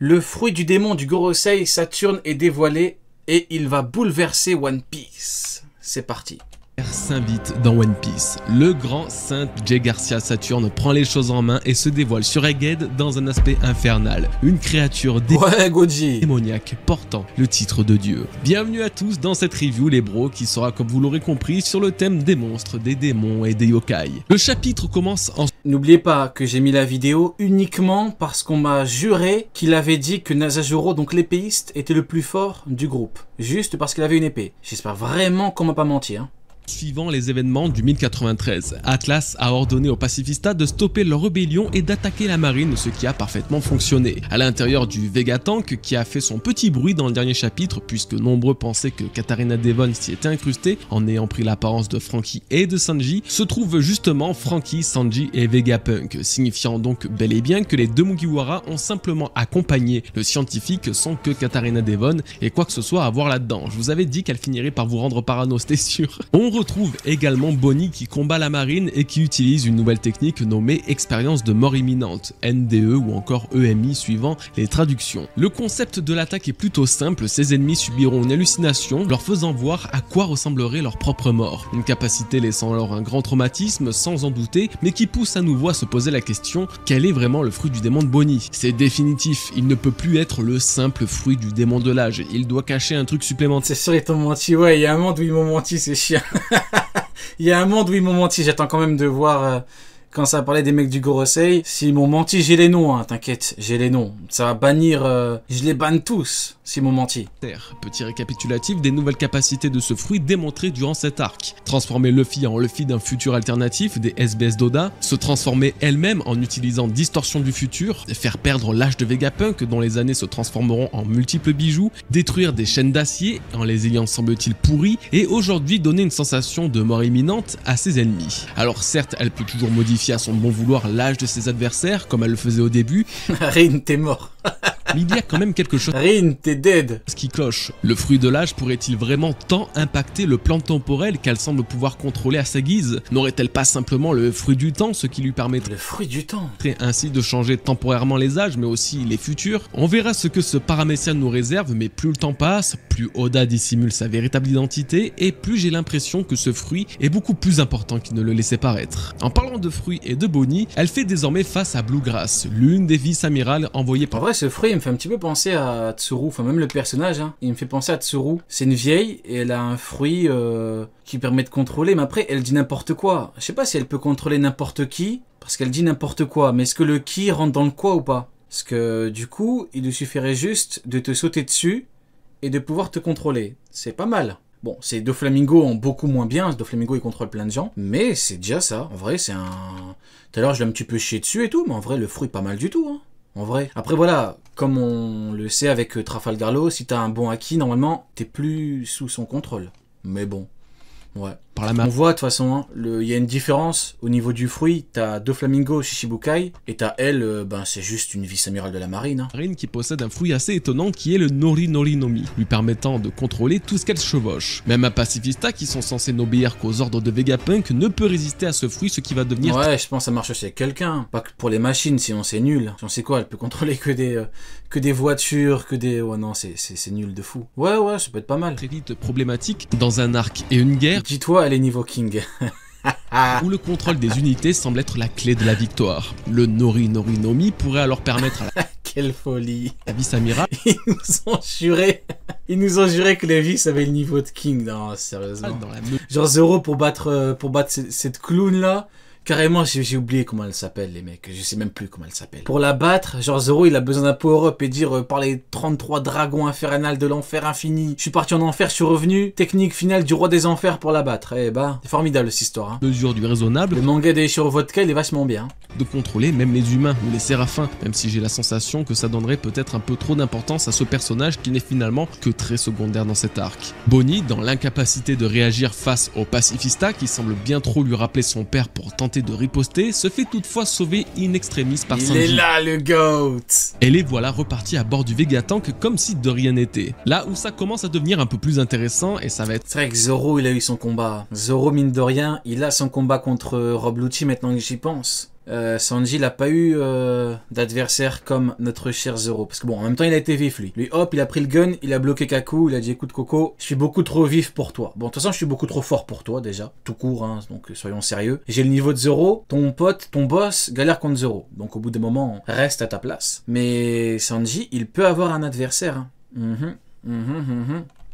Le fruit du démon du Gorosei, Saturne, est dévoilé et il va bouleverser One Piece. C'est parti. S'invite dans One Piece. Le grand Saint J. Garcia Saturne prend les choses en main et se dévoile sur Egghead dans un aspect infernal. Une créature démoniaque portant le titre de Dieu. Bienvenue à tous dans cette review les bros qui sera, comme vous l'aurez compris, sur le thème des monstres, des démons et des yokai. Le chapitre commence en... N'oubliez pas que j'ai mis la vidéo uniquement parce qu'on m'a juré qu'il avait dit que Nasajuro, donc l'épéiste, était le plus fort du groupe. Juste parce qu'il avait une épée. J'espère vraiment qu'on m'a pas menti, hein. Suivant les événements du 1093, Atlas a ordonné aux pacifistas de stopper leur rébellion et d'attaquer la marine, ce qui a parfaitement fonctionné. À l'intérieur du Vegatank, qui a fait son petit bruit dans le dernier chapitre, puisque nombreux pensaient que Katarina Devon s'y était incrustée, en ayant pris l'apparence de Franky et de Sanji, se trouvent justement Franky, Sanji et Vegapunk, signifiant donc bel et bien que les deux Mugiwara ont simplement accompagné le scientifique sans que Katarina Devon ait quoi que ce soit à voir là-dedans. Je vous avais dit qu'elle finirait par vous rendre parano, c'était sûr. On retrouve également Bonnie qui combat la marine et qui utilise une nouvelle technique nommée expérience de mort imminente, NDE ou encore EMI suivant les traductions. Le concept de l'attaque est plutôt simple, ces ennemis subiront une hallucination leur faisant voir à quoi ressemblerait leur propre mort. Une capacité laissant alors un grand traumatisme sans en douter, mais qui pousse à nouveau à se poser la question, quel est vraiment le fruit du démon de Bonnie? C'est définitif, il ne peut plus être le simple fruit du démon de l'âge, il doit cacher un truc supplémentaire. C'est sûr ils t'ont menti, ouais, il y a un monde où ils m'ont menti, c'est chiant. Il y a un monde où ils m'ont menti, j'attends quand même de voir quand ça va parler des mecs du Gorosei. S'ils m'ont menti, j'ai les noms, hein, t'inquiète, j'ai les noms. Ça va bannir, je les banne tous s'ils m'ont menti. Petit récapitulatif des nouvelles capacités de ce fruit démontrées durant cet arc. Transformer Luffy en Luffy d'un futur alternatif, des SBS d'Oda, se transformer elle-même en utilisant distorsion du futur, faire perdre l'âge de Vegapunk dont les années se transformeront en multiples bijoux, détruire des chaînes d'acier en les ayant semble-t-il pourries et aujourd'hui donner une sensation de mort imminente à ses ennemis. Alors certes, elle peut toujours modifier à son bon vouloir l'âge de ses adversaires comme elle le faisait au début. Rin, t'es mort. Mais il y a quand même quelque chose Rin, t'es dead. Ce qui cloche. Le fruit de l'âge pourrait-il vraiment tant impacter le plan temporel qu'elle semble pouvoir contrôler à sa guise? N'aurait-elle pas simplement le fruit du temps, ce qui lui permettrait Le fruit du temps ainsi de changer temporairement les âges mais aussi les futurs? On verra ce que ce paramécien nous réserve, mais plus le temps passe, plus Oda dissimule sa véritable identité et plus j'ai l'impression que ce fruit est beaucoup plus important qu'il ne le laissait paraître. En parlant de fruits et de Bonnie, elle fait désormais face à Bluegrass, l'une des vice-amirales envoyées par... En vrai, ce fruit, il me fait un petit peu penser à Tsuru, enfin même le personnage, hein, il me fait penser à Tsuru. C'est une vieille et elle a un fruit qui permet de contrôler, mais après, elle dit n'importe quoi. Je sais pas si elle peut contrôler n'importe qui, parce qu'elle dit n'importe quoi, mais est-ce que le qui rentre dans le quoi ou pas? Parce que du coup, il lui suffirait juste de te sauter dessus et de pouvoir te contrôler. C'est pas mal. Bon, ces Doflamingo ont beaucoup moins bien, Doflamingo il contrôle plein de gens, mais c'est déjà ça, en vrai c'est un... Tout à l'heure je l'ai un petit peu chié dessus et tout, mais en vrai le fruit pas mal du tout, hein. En vrai. Après voilà, comme on le sait avec Trafalgar Law, si t'as un bon acquis, normalement t'es plus sous son contrôle. Mais bon, ouais. Par la main. On voit de toute façon, hein, il y a une différence au niveau du fruit. T'as Doflamingo Shishibukai et t'as elle, ben c'est juste une vice-amirale de la marine. Hein. Marine qui possède un fruit assez étonnant qui est le Nori Nori Nomi, lui permettant de contrôler tout ce qu'elle chevauche. Même un pacifista qui sont censés n'obéir qu'aux ordres de Vegapunk ne peut résister à ce fruit, ce qui va devenir... Ouais, je pense que ça marche aussi avec quelqu'un. Pas que pour les machines, sinon c'est nul. Si on sait quoi, elle peut contrôler que des voitures, que des... Ouais non, c'est nul de fou. Ouais, ça peut être pas mal. Très vite problématique dans un arc et une guerre. Dis-toi, elle est niveau king. Où le contrôle des unités semble être la clé de la victoire. Le Nori Nori Nomi pourrait alors permettre à la... Quelle folie. La vice-amirale... Ils nous ont juré que les vices avaient le niveau de king. Non, sérieusement. Dans la... Genre Zoro pour battre cette clown là. Carrément, j'ai oublié comment elle s'appelle, les mecs. Je sais même plus comment elle s'appelle. Pour la battre, genre Zoro, il a besoin d'un power-up et dire par les 33 dragons infernales de l'enfer infini. Je suis parti en enfer, je suis revenu. Technique finale du roi des enfers pour la battre. Eh bah, c'est formidable cette histoire. Hein. Mesure du raisonnable. Le manga des Shiro Vodka, il est vachement bien. De contrôler même les humains ou les séraphins, même si j'ai la sensation que ça donnerait peut-être un peu trop d'importance à ce personnage qui n'est finalement que très secondaire dans cet arc. Bonnie, dans l'incapacité de réagir face au pacifista qui semble bien trop lui rappeler son père pour tenter de riposter, se fait toutefois sauver in extremis par Sanji. Il est là le GOAT. Et les voilà repartis à bord du Vegatank comme si de rien n'était. Là où ça commence à devenir un peu plus intéressant et ça va être... C'est vrai que Zoro il a eu son combat. Zoro mine de rien, il a son combat contre Rob Lucci maintenant que j'y pense. Sanji il a pas eu d'adversaire comme notre cher Zoro. Parce que bon, en même temps il a été vif lui. Lui hop, il a pris le gun, il a bloqué Kaku, il a dit écoute Coco, je suis beaucoup trop vif pour toi. Bon, de toute façon je suis beaucoup trop fort pour toi déjà, tout court, hein, donc soyons sérieux. J'ai le niveau de Zoro, ton pote, ton boss galère contre Zoro. Donc au bout d'un moment, reste à ta place. Mais Sanji, il peut avoir un adversaire. Hein.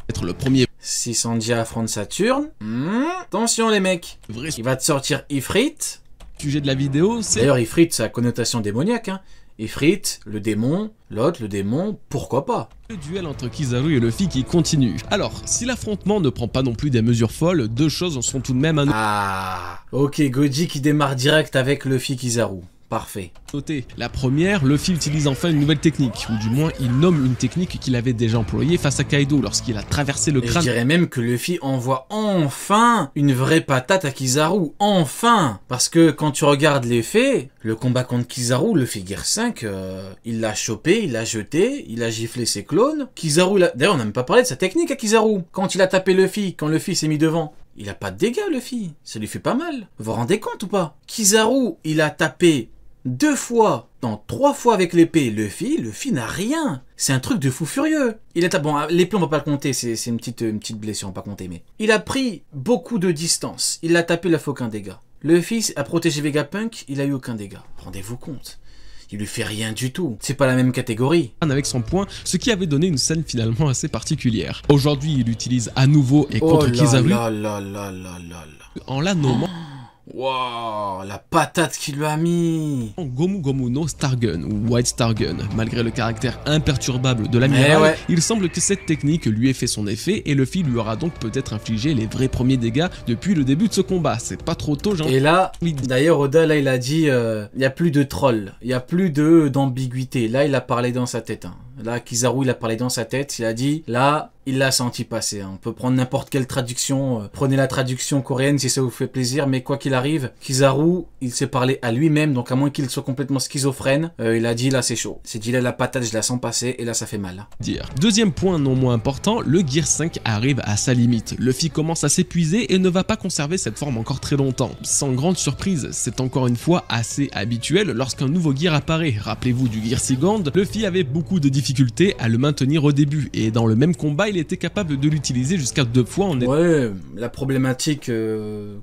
Être le premier Si Sanji affronte Saturne, attention les mecs, vrai il va te sortir Ifrit. sujet de la vidéo, c'est D'ailleurs, Ifrit, ça a connotation démoniaque. Hein. Ifrit, le démon, l'autre, le démon, pourquoi pas. le duel entre Kizaru et Luffy qui continue. Alors, si l'affrontement ne prend pas non plus des mesures folles, deux choses sont tout de même à Ah, ok, Goji qui démarre direct avec Luffy Kizaru. Parfait. noter. La première, Luffy utilise enfin une nouvelle technique, ou du moins il nomme une technique qu'il avait déjà employée face à Kaido lorsqu'il a traversé le Et je crâne. dirais même que Luffy envoie enfin une vraie patate à Kizaru. Enfin. Parce que quand tu regardes les faits, le combat contre Kizaru, Luffy Gear 5, il l'a chopé, il l'a jeté, il a giflé ses clones. Kizaru, d'ailleurs on n'a même pas parlé de sa technique à Kizaru. Quand il a tapé Luffy, quand Luffy s'est mis devant, il a pas de dégâts Luffy. Ça lui fait pas mal. Vous vous rendez compte ou pas? Kizaru, il a tapé 2 fois, non 3 fois avec l'épée Luffy n'a rien. C'est un truc de fou furieux. Il a bon, l'épée on va pas le compter, c'est une petite blessure, on va pas compter, mais il a pris beaucoup de distance. Il l'a tapé, il a fait aucun dégât. Luffy a protégé Vegapunk, il a eu aucun dégât. Rendez-vous compte. Il lui fait rien du tout. C'est pas la même catégorie. Avec son poing, ce qui avait donné une scène finalement assez particulière. Aujourd'hui, il l'utilise à nouveau et contre Kizaru en la nommant Wow, la patate qu'il lui a mis. Gomu Gomu no Stargun ou White Stargun. Malgré le caractère imperturbable de l'amiral, il semble que cette technique lui ait fait son effet et Luffy lui aura donc peut-être infligé les vrais premiers dégâts depuis le début de ce combat. C'est pas trop tôt, Et là, d'ailleurs Oda là il a dit il y a plus de troll, il y a plus d'ambiguïté. Là il a parlé dans sa tête. Hein. Là Kizaru il a parlé dans sa tête, il a dit là il l'a senti passer. Hein. On peut prendre n'importe quelle traduction, prenez la traduction coréenne si ça vous fait plaisir, mais quoi qu'il arrive, Kizaru il s'est parlé à lui-même, donc à moins qu'il soit complètement schizophrène, il a dit là c'est chaud. Il s'est dit là la patate je la sens passer et là ça fait mal. Deuxième point non moins important, le Gear 5 arrive à sa limite. Luffy commence à s'épuiser et ne va pas conserver cette forme encore très longtemps. Sans grande surprise, c'est encore une fois assez habituel lorsqu'un nouveau Gear apparaît. Rappelez-vous du Gear Second, Luffy avait beaucoup de difficultés à le maintenir au début et dans le même combat il était capable de l'utiliser jusqu'à 2 fois en Ouais, la problématique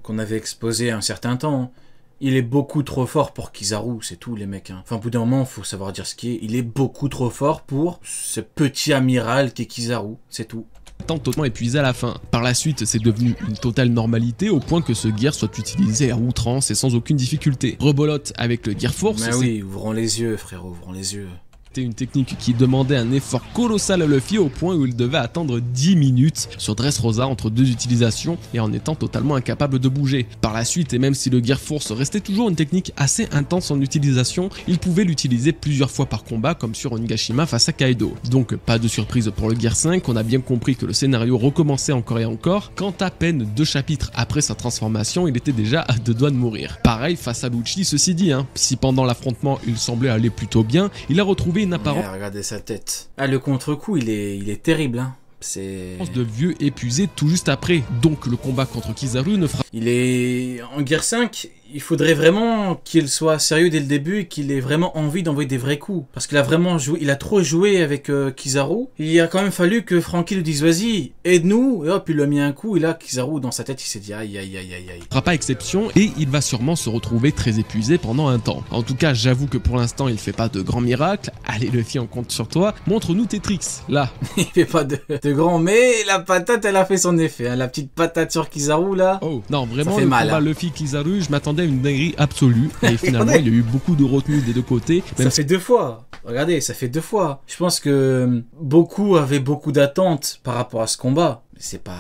qu'on avait exposée un certain temps, il est beaucoup trop fort pour Kizaru, c'est tout les mecs. Hein. Enfin, au bout d'un moment, faut savoir dire ce qui est. Il est beaucoup trop fort pour ce petit amiral qui est Kizaru, c'est tout. Totalement épuisé à la fin. Par la suite, c'est devenu une totale normalité au point que ce gear soit utilisé à outrance et sans aucune difficulté. Rebolote avec le Gear Force. Mais oui, ouvrons les yeux frérot, ouvrons les yeux. Une technique qui demandait un effort colossal à Luffy au point où il devait attendre 10 minutes sur Dressrosa entre 2 utilisations et en étant totalement incapable de bouger. Par la suite, et même si le Gear Force restait toujours une technique assez intense en utilisation, il pouvait l'utiliser plusieurs fois par combat comme sur Onigashima face à Kaido. Donc pas de surprise pour le Gear 5, on a bien compris que le scénario recommençait encore et encore, quand à peine 2 chapitres après sa transformation, il était déjà à 2 doigts de mourir. Pareil face à Lucci, ceci dit, hein, si pendant l'affrontement il semblait aller plutôt bien, il a retrouvé une apparence regardez sa tête. Ah, le contre-coup, il est terrible, hein. C'est de vieux épuisé tout juste après. Donc le combat contre Kizaru ne fera... Il est en Gear 5, il faudrait vraiment qu'il soit sérieux dès le début et qu'il ait vraiment envie d'envoyer des vrais coups. Parce qu'il a vraiment joué, il a trop joué avec Kizaru. Il a quand même fallu que Franky lui dise vas-y, aide-nous. Et hop, il lui a mis un coup et là Kizaru dans sa tête il s'est dit aïe aïe aïe aïe aïe. Fera pas exception et il va sûrement se retrouver très épuisé pendant un temps. En tout cas, j'avoue que pour l'instant il fait pas de grands miracles. Allez Luffy, on compte sur toi. Montre-nous tes tricks, là. Il fait pas de grands, mais la patate elle a fait son effet. Hein. La petite patate sur Kizaru là. Oh non, vraiment, ça fait le mal, combat hein. Luffy-Kizaru, je m'attendais à une dinguerie absolue. Et finalement, il y a eu beaucoup de retenues des deux côtés. Ça fait 2 fois. Regardez, ça fait 2 fois. Je pense que beaucoup avaient beaucoup d'attentes par rapport à ce combat. Mais c'est pas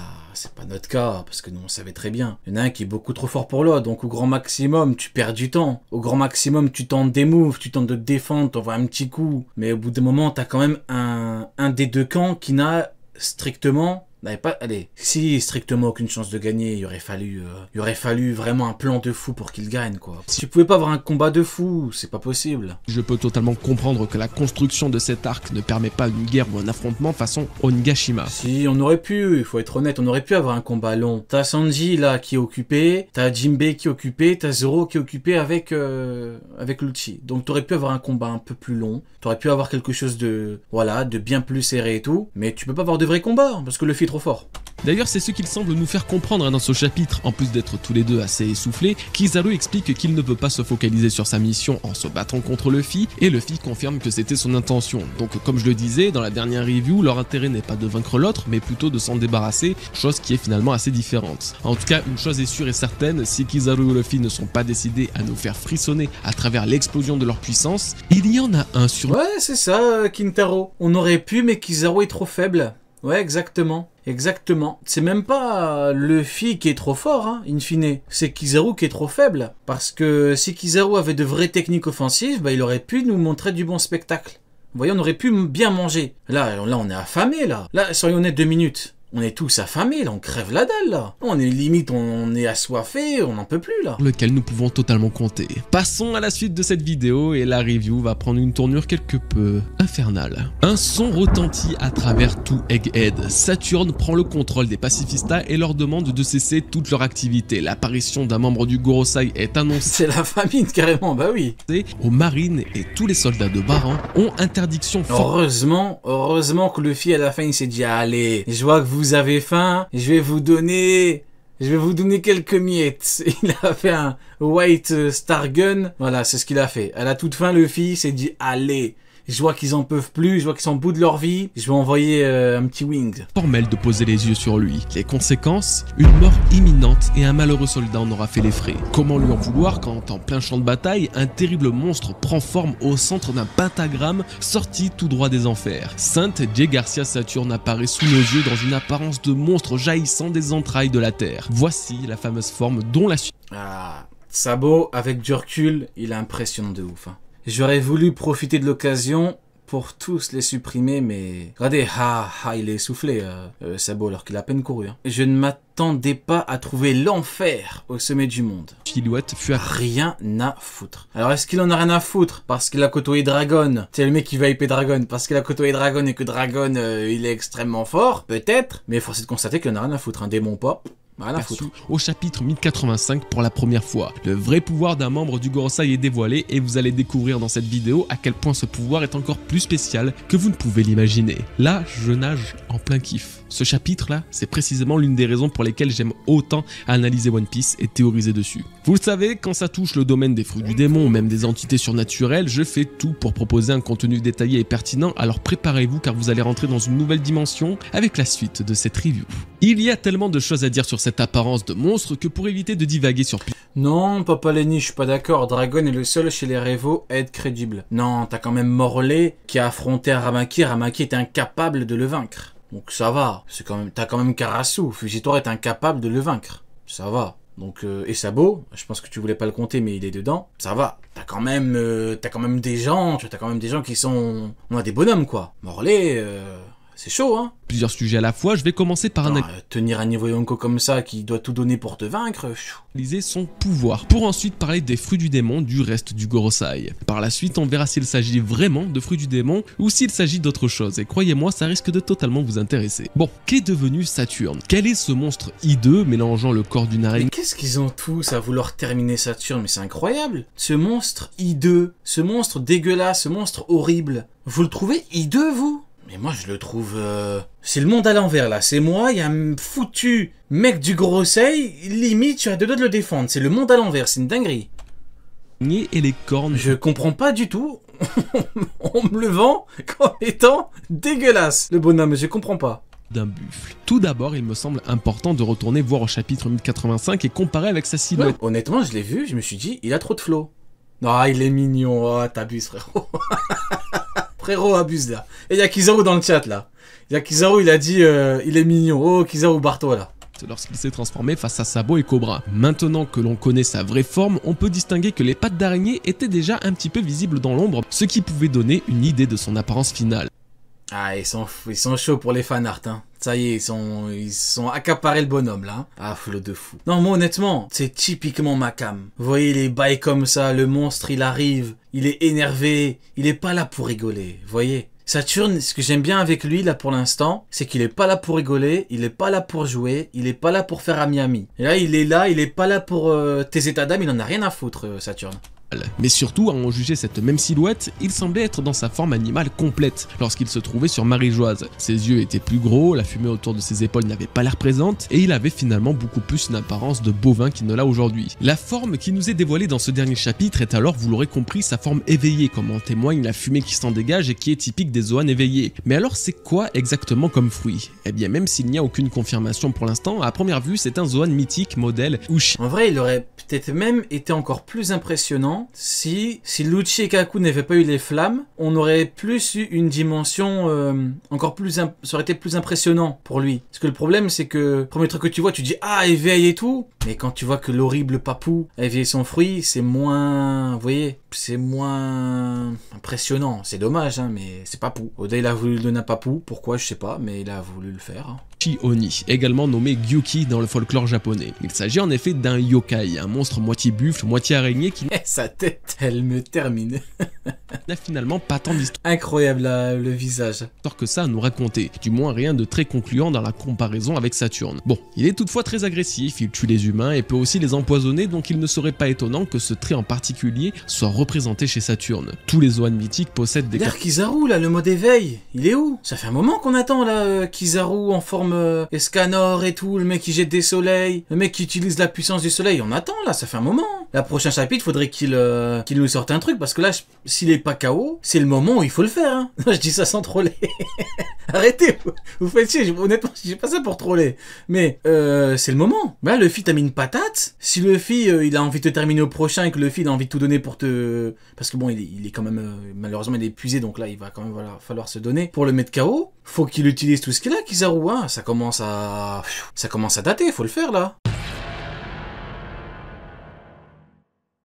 notre cas, parce que nous on savait très bien. Il y en a un qui est beaucoup trop fort pour l'autre, donc au grand maximum, tu perds du temps. Au grand maximum, tu tentes des moves, tu tentes de te défendre, t'envoies un petit coup. Mais au bout d'un moment, t'as quand même un des deux camps qui n'a strictement n'avait pas, allez, si strictement aucune chance de gagner, il aurait fallu vraiment un plan de fou pour qu'il gagne, quoi. Si tu pouvais pas avoir un combat de fou, c'est pas possible. Je peux totalement comprendre que la construction de cet arc ne permet pas une guerre ou un affrontement façon Onigashima. Si, on aurait pu, il faut être honnête, on aurait pu avoir un combat long. T'as Sanji là qui est occupé, t'as Jinbei qui est occupé, t'as Zoro qui est occupé avec Lucci. Donc t'aurais pu avoir un combat un peu plus long, t'aurais pu avoir quelque chose de, voilà, de bien plus serré et tout, mais tu peux pas avoir de vrais combats, parce que Luffy est trop fort. D'ailleurs, c'est ce qu'il semble nous faire comprendre dans ce chapitre. En plus d'être tous les deux assez essoufflés, Kizaru explique qu'il ne peut pas se focaliser sur sa mission en se battant contre Luffy, et Luffy confirme que c'était son intention. Donc comme je le disais dans la dernière review, leur intérêt n'est pas de vaincre l'autre, mais plutôt de s'en débarrasser, chose qui est finalement assez différente. En tout cas, une chose est sûre et certaine, si Kizaru et Luffy ne sont pas décidés à nous faire frissonner à travers l'explosion de leur puissance, il y en a un sur... Ouais, c'est ça, Kintaro. On aurait pu, mais Kizaru est trop faible. Ouais, exactement. Exactement. C'est même pas Luffy qui est trop fort, hein, in fine. C'est Kizaru qui est trop faible. Parce que si Kizaru avait de vraies techniques offensives, bah, il aurait pu nous montrer du bon spectacle. Vous voyez, on aurait pu bien manger. Là, on est affamé, là. Là, soyons honnêtes 2 minutes. On est tous affamés, là, on crève la dalle, là. On est limite, on est assoiffé, on n'en peut plus, là. Lequel nous pouvons totalement compter. Passons à la suite de cette vidéo et la review va prendre une tournure quelque peu infernale. Un son retentit à travers tout Egghead. Saturne prend le contrôle des pacifistas et leur demande de cesser toute leur activité. L'apparition d'un membre du Gorosei est annoncée. C'est la famine, carrément, bah oui. Aux marines et tous les soldats de Baran ont interdiction forte. Heureusement que Luffy à la fin il s'est dit allez, je vois que vous avez faim, je vais vous donner quelques miettes. Il a fait un White Star Gun, voilà, c'est ce qu'il a fait. À la toute fin, Luffy s'est dit allez, je vois qu'ils en peuvent plus, je vois qu'ils sont au bout de leur vie, je vais envoyer un petit wing. Formel de poser les yeux sur lui. Les conséquences, une mort imminente et un malheureux soldat en aura fait les frais. Comment lui en vouloir quand, en plein champ de bataille, un terrible monstre prend forme au centre d'un pentagramme sorti tout droit des enfers. Sainte J. Garcia Saturne apparaît sous nos yeux dans une apparence de monstre jaillissant des entrailles de la Terre. Voici la fameuse forme dont la suite. Ah, Sabo, avec du recul, il est impressionnant de ouf, hein. J'aurais voulu profiter de l'occasion pour tous les supprimer, mais... Regardez, il est essoufflé, Sabo, alors qu'il a à peine couru. Hein. Je ne m'attendais pas à trouver l'enfer au sommet du monde. Silhouette fut à... Rien à foutre. Alors, est-ce qu'il en a rien à foutre parce qu'il a côtoyé Dragon? C'est le mec qui va hyper Dragon parce qu'il a côtoyé Dragon et que Dragon, il est extrêmement fort? Peut-être. Mais force est de constater qu'il en a rien à foutre. Un démon pas. Au chapitre 1085 pour la première fois. Le vrai pouvoir d'un membre du Gorosei est dévoilé et vous allez découvrir dans cette vidéo à quel point ce pouvoir est encore plus spécial que vous ne pouvez l'imaginer. Là, je nage en plein kiff. Ce chapitre-là, c'est précisément l'une des raisons pour lesquelles j'aime autant analyser One Piece et théoriser dessus. Vous le savez, quand ça touche le domaine des fruits du démon ou même des entités surnaturelles, je fais tout pour proposer un contenu détaillé et pertinent, alors préparez-vous car vous allez rentrer dans une nouvelle dimension avec la suite de cette review. Il y a tellement de choses à dire sur cette apparence de monstre que pour éviter de divaguer sur... Non, Papa Lenny, je suis pas d'accord. Dragon est le seul chez les Revo à être crédible. Non, t'as quand même Morley qui a affronté Aramaki. Aramaki était incapable de le vaincre. Donc ça va. T'as quand même Karasu. Fugitora est incapable de le vaincre. Ça va. Donc et Sabo, je pense que tu voulais pas le compter, mais il est dedans. Ça va. T'as quand même des gens. T'as quand même des gens qui sont... On a des bonhommes quoi. Morley. C'est chaud, hein. Plusieurs sujets à la fois, je vais commencer par tenir un niveau Yonko comme ça, qui doit tout donner pour te vaincre... analyser son pouvoir, pour ensuite parler des fruits du démon du reste du Gorosei. Par la suite, on verra s'il s'agit vraiment de fruits du démon, ou s'il s'agit d'autre chose, et croyez-moi, ça risque de totalement vous intéresser. Bon, qu'est devenu Saturne? Quel est ce monstre hideux, mélangeant le corps d'une araignée... Mais qu'est-ce qu'ils ont tous à vouloir terminer Saturne? Mais c'est incroyable. Ce monstre hideux, ce monstre dégueulasse, ce monstre horrible. Vous le trouvez hideux, vous? Mais moi, je le trouve... C'est le monde à l'envers, là. C'est moi, il y a un foutu mec du Gorosei, limite, tu as deux doigts de le défendre. C'est le monde à l'envers, c'est une dinguerie. Et les cornes... Je comprends pas du tout. On me le vend comme étant dégueulasse. Le bonhomme, je comprends pas. D'un buffle. Tout d'abord, il me semble important de retourner voir au chapitre 1085 et comparer avec sa silhouette. Ouais, honnêtement, je l'ai vu, je me suis dit, il a trop de flow. Ah, il est mignon. Oh, t'abuses, frérot. Frérot, abuse là. Et il y a Kizaru dans le chat là. Il y a Kizaru, il a dit il est mignon. Oh, Kizaru Barto là. Lorsqu'il s'est transformé face à Sabo et Cobra. Maintenant que l'on connaît sa vraie forme, on peut distinguer que les pattes d'araignée étaient déjà un petit peu visibles dans l'ombre, ce qui pouvait donner une idée de son apparence finale. Ah, ils sont chauds pour les fanarts, hein. Ça y est, ils sont accaparés le bonhomme, là. Hein. Ah, flot de fou. Non, moi, honnêtement, c'est typiquement ma cam. Vous voyez les bails comme ça, le monstre, il arrive, il est énervé, il est pas là pour rigoler, vous voyez. Saturne, ce que j'aime bien avec lui, là, pour l'instant, c'est qu'il est pas là pour rigoler, il est pas là pour jouer, il est pas là pour faire ami-ami. Et là, il est pas là pour tes états d'âme, il en a rien à foutre, Saturne. Mais surtout, à en juger cette même silhouette, il semblait être dans sa forme animale complète lorsqu'il se trouvait sur Marie-Joise. Ses yeux étaient plus gros, la fumée autour de ses épaules n'avait pas l'air présente, et il avait finalement beaucoup plus une apparence de bovin qu'il ne l'a aujourd'hui. La forme qui nous est dévoilée dans ce dernier chapitre est alors, vous l'aurez compris, sa forme éveillée, comme en témoigne la fumée qui s'en dégage et qui est typique des Zoan éveillés. Mais alors c'est quoi exactement comme fruit? Eh bien même s'il n'y a aucune confirmation pour l'instant, à première vue c'est un Zoan mythique modèle Uchi. En vrai, il aurait peut-être même été encore plus impressionnant si Lucci et Kaku n'avaient pas eu les flammes, on aurait plus eu une dimension encore plus... ça aurait été plus impressionnant pour lui. Parce que le problème, c'est que le premier truc que tu vois, tu dis « Ah, éveille et tout !» Mais quand tu vois que l'horrible papou a éveillé son fruit, c'est moins... Vous voyez, c'est moins impressionnant. C'est dommage, hein, mais c'est papou. Oda, il a voulu le donner à papou. Pourquoi, je sais pas, mais il a voulu le faire. Hein. Oni, également nommé Gyuki dans le folklore japonais. Il s'agit en effet d'un yokai, un monstre moitié buffle, moitié araignée qui... Sa tête, elle me termine. n'a finalement pas tant d'histoire. Incroyable le visage. Que ça à nous raconter, du moins rien de très concluant dans la comparaison avec Saturne. Bon, il est toutefois très agressif, il tue les humains et peut aussi les empoisonner, donc il ne serait pas étonnant que ce trait en particulier soit représenté chez Saturne. Tous les Zoan mythiques possèdent des... D'ailleurs, Kizaru, là, le mode éveil, il est où? Ça fait un moment qu'on attend, là, Kizaru en forme Escanor et tout, le mec qui jette des soleils, le mec qui utilise la puissance du soleil, on attend, là, ça fait un moment. La prochain chapitre, faudrait qu'il nous sorte un truc, parce que là, s'il est pas KO, c'est le moment où il faut le faire, hein. Je dis ça sans troller. Arrêtez, vous faites chier, honnêtement, je dis pas ça pour troller. Mais, c'est le moment. Bah, Luffy t'a mis une patate. Si Luffy, il a envie de te terminer au prochain et que Luffy, il a envie de tout donner pour te... Parce que bon, il est quand même, malheureusement, il est épuisé, donc là, il va quand même falloir se donner. Pour le mettre KO, faut qu'il utilise tout ce qu'il a, Kizaru, hein. Ça commence à dater, faut le faire, là.